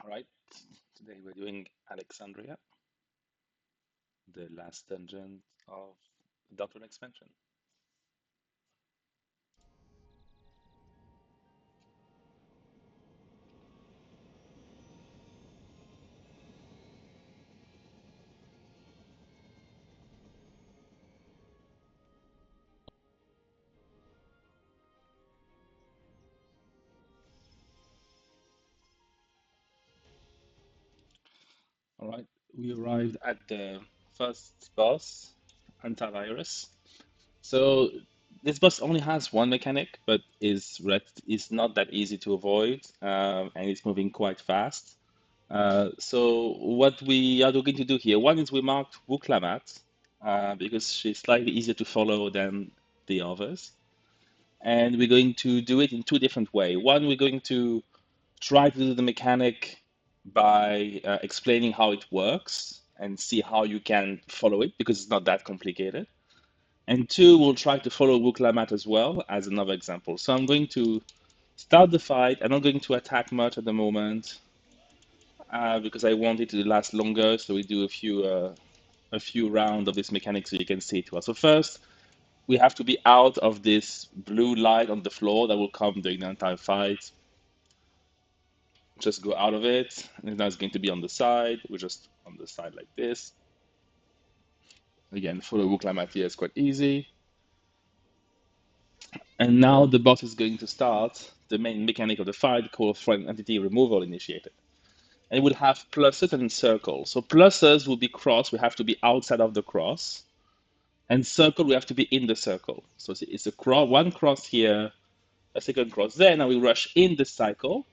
All right, today we're doing Alexandria, the last dungeon of the Doctrine expansion. All right, we arrived at the first boss, Antivirus. So this boss only has one mechanic, but is not that easy to avoid, and it's moving quite fast. So what we are going to do here, one is we marked Wuklamat, because she's slightly easier to follow than the others. And we're going to do it in two different ways. One, we're going to try to do the mechanic by explaining how it works and see how you can follow it because it's not that complicated. And two, we'll try to follow Wuklamat as well as another example. So I'm going to start the fight. I'm not going to attack much at the moment because I want it to last longer. So we do a few rounds of this mechanic so you can see it well. So first, we have to be out of this blue light on the floor that will come during the entire fight. Just go out of it, and now it's going to be on the side. We're just on the side like this. Again, follow Wuklam here is quite easy. And now the boss is going to start the main mechanic of the fight called Friend Entity Removal Initiated. And it will have pluses and circles. So pluses will be cross, we have to be outside of the cross. And circle, we have to be in the circle. So it's a cross, one cross here, a second cross there. Now we rush in the cycle,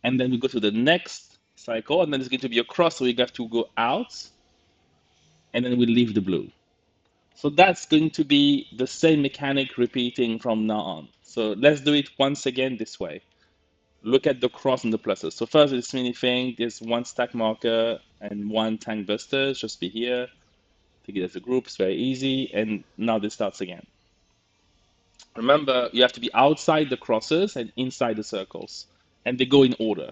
and then we go to the next cycle, and then it's going to be a cross, so we have to go out, and then we leave the blue. So that's going to be the same mechanic repeating from now on. So let's do it once again this way. Look at the cross and the pluses. So first, this mini thing, there's one stack marker and one tank buster. Just be here. Take it as a group. It's very easy. And now this starts again. Remember, you have to be outside the crosses and inside the circles. And they go in order.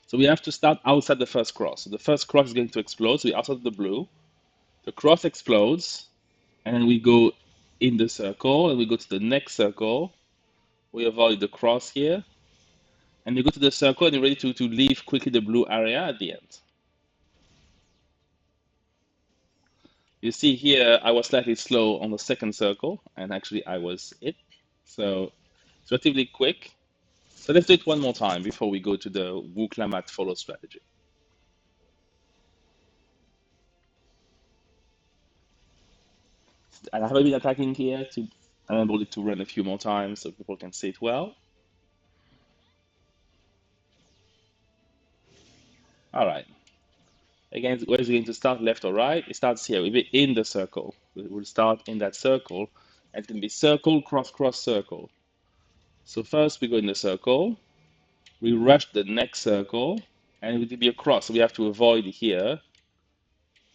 So we have to start outside the first cross. So the first cross is going to explode. So we're outside the blue. The cross explodes. And then we go in the circle. And we go to the next circle. We avoid the cross here. And you go to the circle and you're ready to leave quickly the blue area at the end. You see here, I was slightly slow on the second circle, and actually I was it. So it's relatively quick. So let's do it one more time before we go to the Wu Klamat follow strategy. And I haven't been attacking here to enable it to run a few more times so people can see it well. All right. Again, where is it going to start, left or right? It starts here. We'll be in the circle. We'll start in that circle. And it's going to be circle, cross, cross, circle. So first we go in the circle. We rush the next circle, and it will be a cross. So we have to avoid here,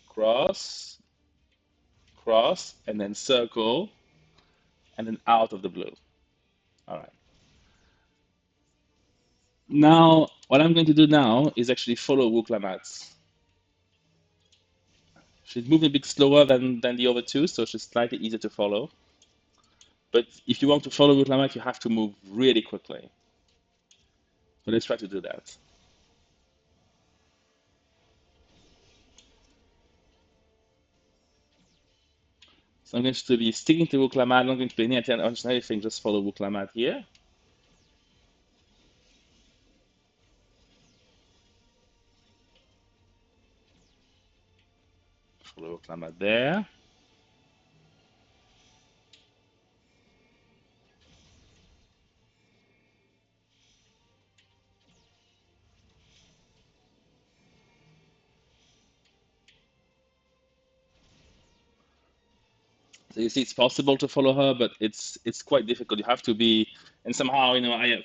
cross, cross, and then circle, and then out of the blue. All right. Now, what I'm going to do now is actually follow Wuklamat's. She's moving a bit slower than the other two, so she's slightly easier to follow. But if you want to follow Wuklamat, you have to move really quickly. So let's try to do that. So I'm going to be sticking to Wuklamat. I'm not going to pay any attention on anything, just follow Wuklamat here. Follow Wuklamat there. So you see, it's possible to follow her, but it's quite difficult. You have to be, and somehow, I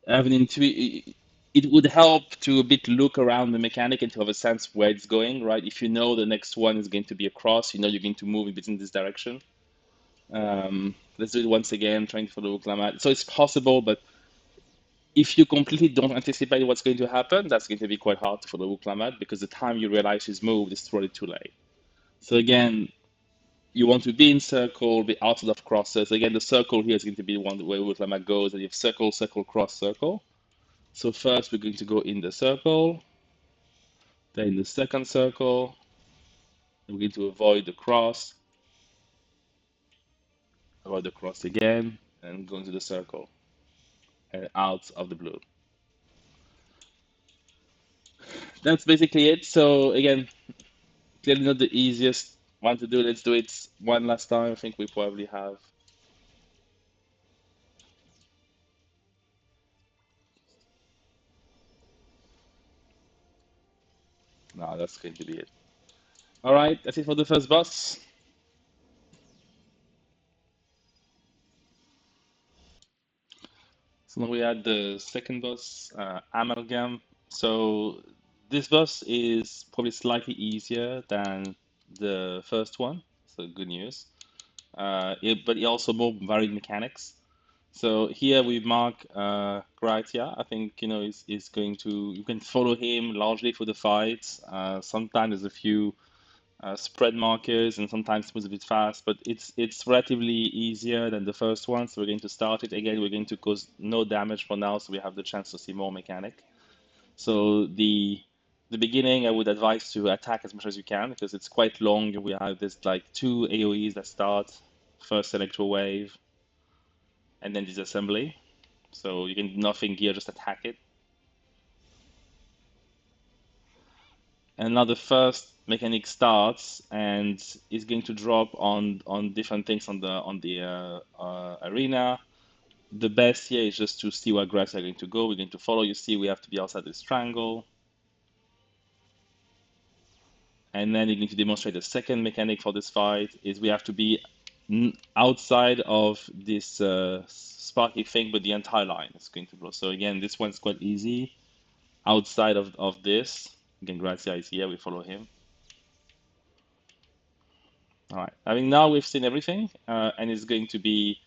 have an intuition. It would help to a bit look around the mechanic and to have a sense where it's going, right? If you know the next one is going to be a cross, you know you're going to move a bit in this direction. Let's do it once again, trying to follow Klamat. So it's possible, but If you completely don't anticipate what's going to happen, that's going to be quite hard to follow Uklamat because the time you realize he's moved is already too late. So again, you want to be in circle, be outside of crosses. Again, the circle here is going to be the one where Uklamat goes, and you have circle, circle, cross, circle. So first we're going to go in the circle, then in the second circle, we're going to avoid the cross again, and go into the circle and out of the blue. That's basically it. So again, clearly not the easiest one to do. Let's do it one last time. I think we probably have. No, that's going to be it. All right, that's it for the first boss. So now we had the second boss, Amalgam. So this boss is probably slightly easier than the first one. So good news. But it also more varied mechanics. So here we mark Gratia. I think is going to you can follow him largely for the fights. Sometimes there's a few spread markers and sometimes moves a bit fast, but it's relatively easier than the first one. So we're going to start it again. We're going to cause no damage for now, so we have the chance to see more mechanic. So the beginning, I would advise to attack as much as you can because it's quite long. We have this like two AOE's that start first electro wave and then disassembly. So you can do nothing here, just attack it. And now the first mechanic starts and is going to drop on different things on the arena. The best here is just to see where grass are going to go. We're going to follow. You see, we have to be outside this triangle, and then you're going to demonstrate the second mechanic for this fight is we have to be outside of this sparky thing, but the entire line is going to blow. So again, this one's quite easy. Outside of this, again, Grazia is here. We follow him. All right. I mean, now we've seen everything, and it's going to be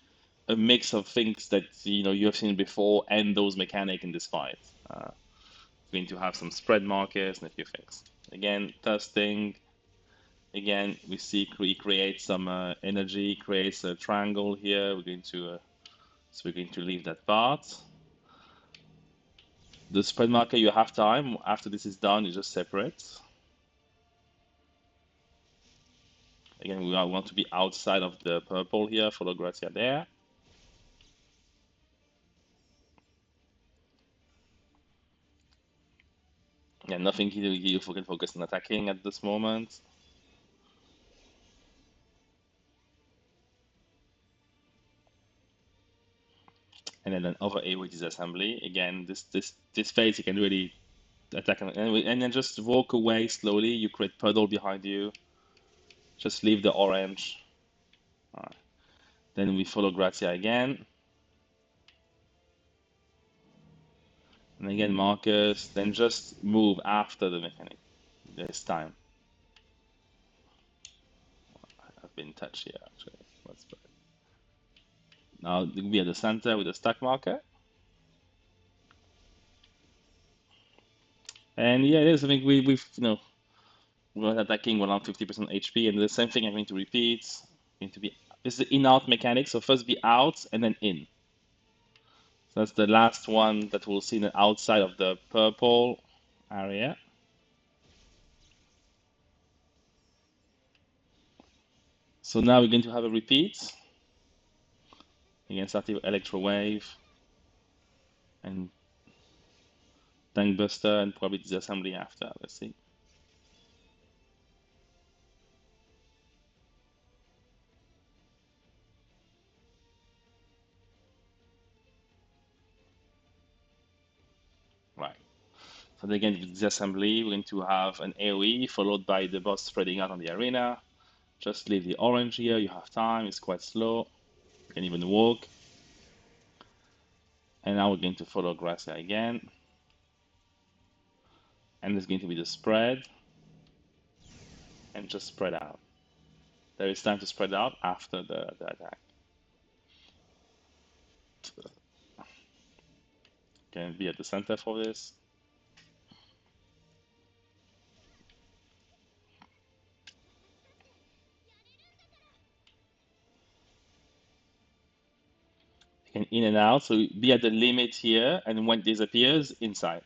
a mix of things that you have seen before and those mechanic in this fight. Going to have some spread markers and a few things. Again, testing. Again, we see we create some energy, creates a triangle here. We're going to leave that part. The spread marker, you have time. After this is done, you just separate. Again, we want to be outside of the purple here. Follow Grazia there. Yeah, nothing here. You can focus on attacking at this moment. And then over A with disassembly. Again, this phase you can really attack and then just walk away slowly. You create puddle behind you. Just leave the orange. All right. Then we follow Grazia again. And again markers. Then just move after the mechanic. This time. I've been touched here actually. Let's put it. Now we at the center with the stack marker. And yeah, it is. I think we've we're attacking around 50% HP, and the same thing I'm going to repeat. Going to be this is the in-out mechanic. So first be out and then in. So that's the last one that we'll see the outside of the purple area. So now we're going to have a repeat. Again, starting with Electro Wave and Tank Buster and probably disassembly after. Let's see. Right. So then again, with disassembly, we're going to have an AoE followed by the boss spreading out on the arena. Just leave the orange here. You have time. It's quite slow. You can even walk. And now we're going to follow Gracia again. And there's going to be the spread. And just spread out. There is time to spread out after the attack. Can be at the center for this. Can in and out, so be at the limit here, and when it disappears, inside.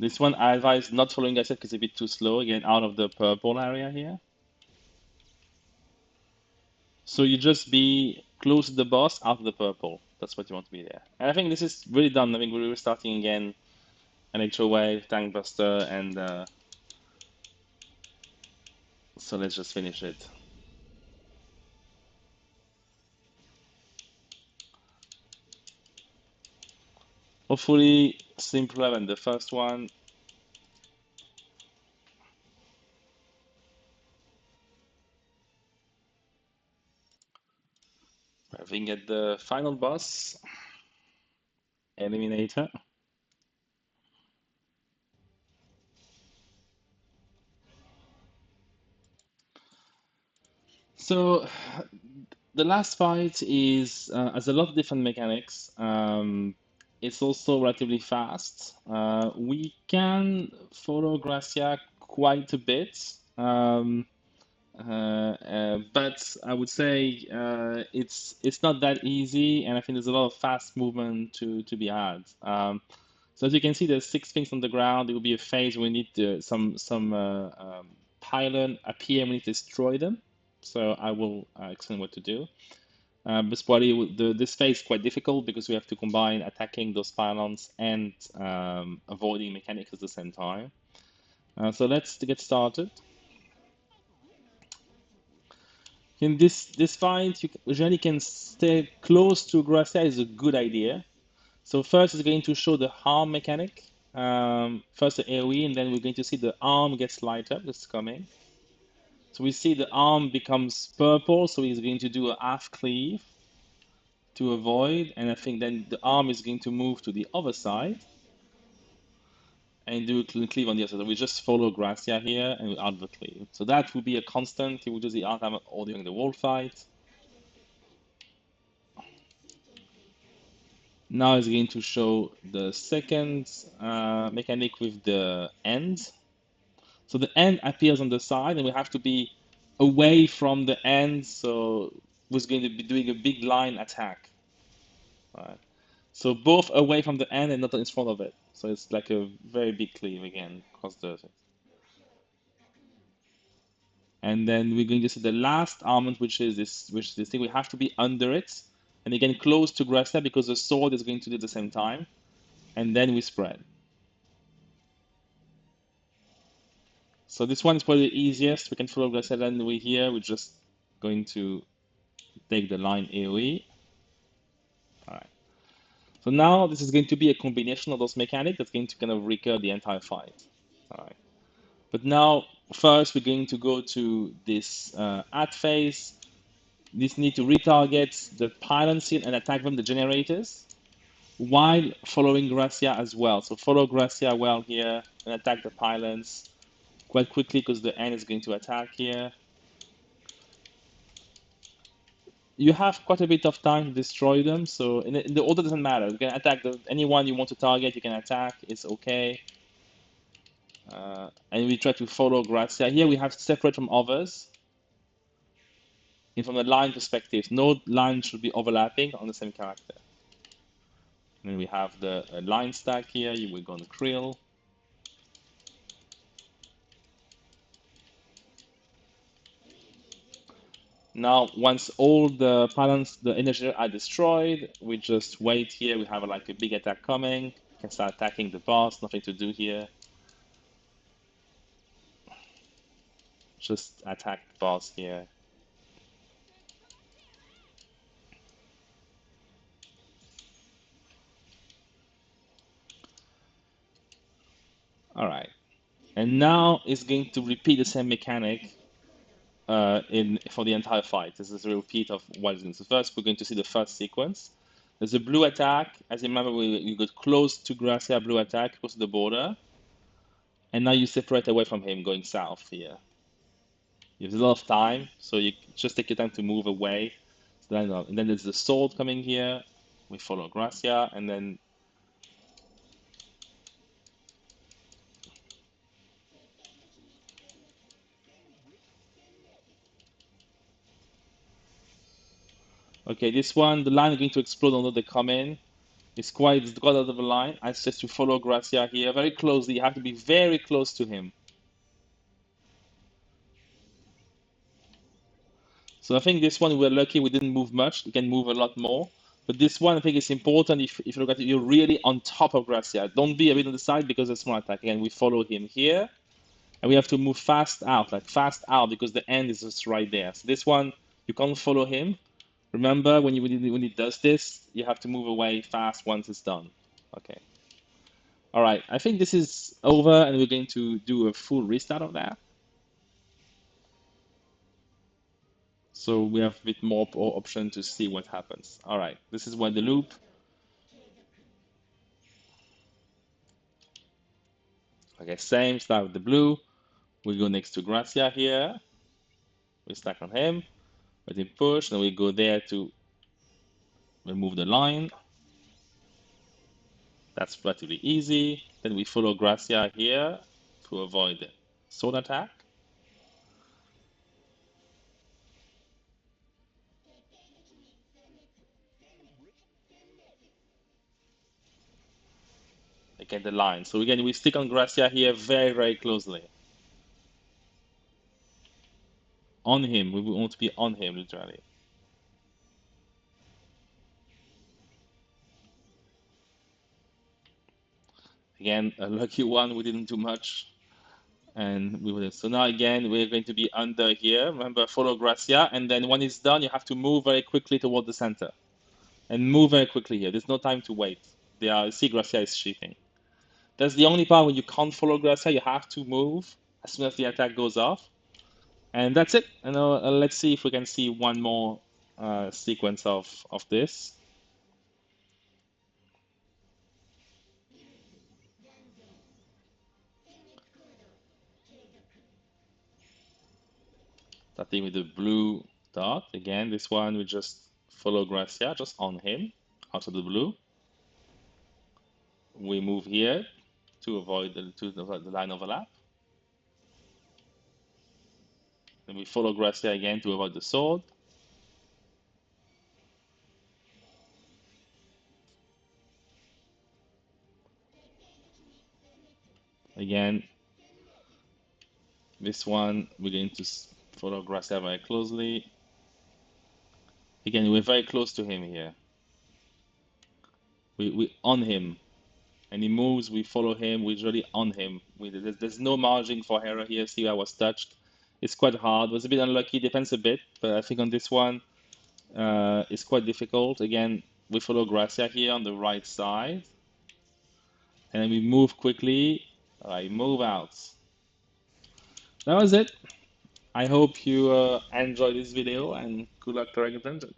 This one I advise not following I said because it's a bit too slow. Again, out of the purple area here. So you just be close to the boss, out of the purple. That's what you want to be there. And I think this is really done. I think we're starting again. Electro Wave, Tank Buster, and so let's just finish it. Hopefully simpler than the first one. I think at the final boss, Eliminator. So the last fight is has a lot of different mechanics. It's also relatively fast. We can follow Gracia quite a bit, but I would say it's not that easy, and I think there's a lot of fast movement to be had. So as you can see, there's six things on the ground. There will be a phase where we need some pylon appear and we need to destroy them. So I will explain what to do. But probably this phase is quite difficult because we have to combine attacking those pylons and avoiding mechanics at the same time. So let's get started. In this fight, you usually can stay close to Gracia is a good idea. So first it's going to show the harm mechanic. First the AoE, and then we're going to see the arm gets light up. That's coming. So we see the arm becomes purple, so he's going to do a half cleave to avoid, and I think then the arm is going to move to the other side and do a cleave on the other side. So we just follow Gracia here and we add the cleave. So that will be a constant. He will do the art all during the wall fight. Now it's going to show the second mechanic with the end. So the end appears on the side, and we have to be away from the end. So we're going to be doing a big line attack. Right? So both away from the end and not in front of it. So it's like a very big cleave again across the. And then we're going to see the last armament, which is this thing. We have to be under it, and again close to Gracia because the sword is going to do at the same time, and then we spread. So this one is probably the easiest. We can follow Gracia, and we're here. We're just going to take the line AoE. All right. So now this is going to be a combination of those mechanics that's going to kind of recur the entire fight. All right. But now, first, we're going to go to this add phase. This need to retarget the pylon seal and attack them, the generators, while following Gracia as well. So follow Gracia well here and attack the pylons quite quickly because the end is going to attack here. You have quite a bit of time to destroy them, so in the order doesn't matter. You can attack anyone you want to target, you can attack, it's okay. And we try to follow Gracia. Here we have to separate from others. And from the line perspective, no line should be overlapping on the same character. And then we have the line stack here, we're going to krill. Now, once all the pylons, the energy are destroyed, we just wait here. We have like a big attack coming. We can start attacking the boss. Nothing to do here. Just attack the boss here. All right. And now it's going to repeat the same mechanic in for the entire fight. This is a repeat of what is in. So first, we're going to see the first sequence. There's a blue attack. As you remember, we got close to Gracia, blue attack, close to the border. And now you separate away from him, going south here. You have a lot of time, so you just take your time to move away. And then there's the sword coming here. We follow Gracia, and then Okay, this one, the line is going to explode although they come in. It's got out of the line. I suggest you follow Gracia here very closely. You have to be very close to him. So I think this one we're lucky we didn't move much. We can move a lot more. But this one I think is important if you look at it, you're really on top of Gracia. Don't be a bit on the side because it's small attack. Again, we follow him here. And we have to move fast out, like fast out because the end is just right there. So this one, you can't follow him. Remember when he does this, you have to move away fast once it's done. Okay. All right. I think this is over and we're going to do a full restart of that. So we have a bit more option to see what happens. All right, this is where the loop. Okay, same, start with the blue. We go next to Gracia here. We stack on him, let him push, then we go there to remove the line. That's relatively easy. Then we follow Gracia here to avoid the sword attack. Again, the line. So again, we stick on Gracia here very, very closely. On him. We want to be on him, literally. Again, a lucky one. We didn't do much. And we will. So now again, we're going to be under here. Remember, follow Gracia. And then when it's done, you have to move very quickly toward the center. And move very quickly here. There's no time to wait. See, Gracia is shifting. That's the only part when you can't follow Gracia. You have to move as soon as the attack goes off. And that's it. And let's see if we can see one more sequence of this. Starting with the blue dot. Again, this one we just follow Gracia, just on him, out of the blue. We move here to avoid the line overlap. Then we follow Gracia again to avoid the sword. Again, this one we're going to follow Gracia very closely. Again, we're very close to him here. We on him, and he moves. We follow him. We're really on him. There's no margin for error here. See, I was touched. It's quite hard. Was a bit unlucky. Depends a bit, but I think on this one, it's quite difficult. Again, we follow Gracia here on the right side, and then we move quickly. All right, move out. That was it. I hope you enjoyed this video and good luck to Dragon Dungeon.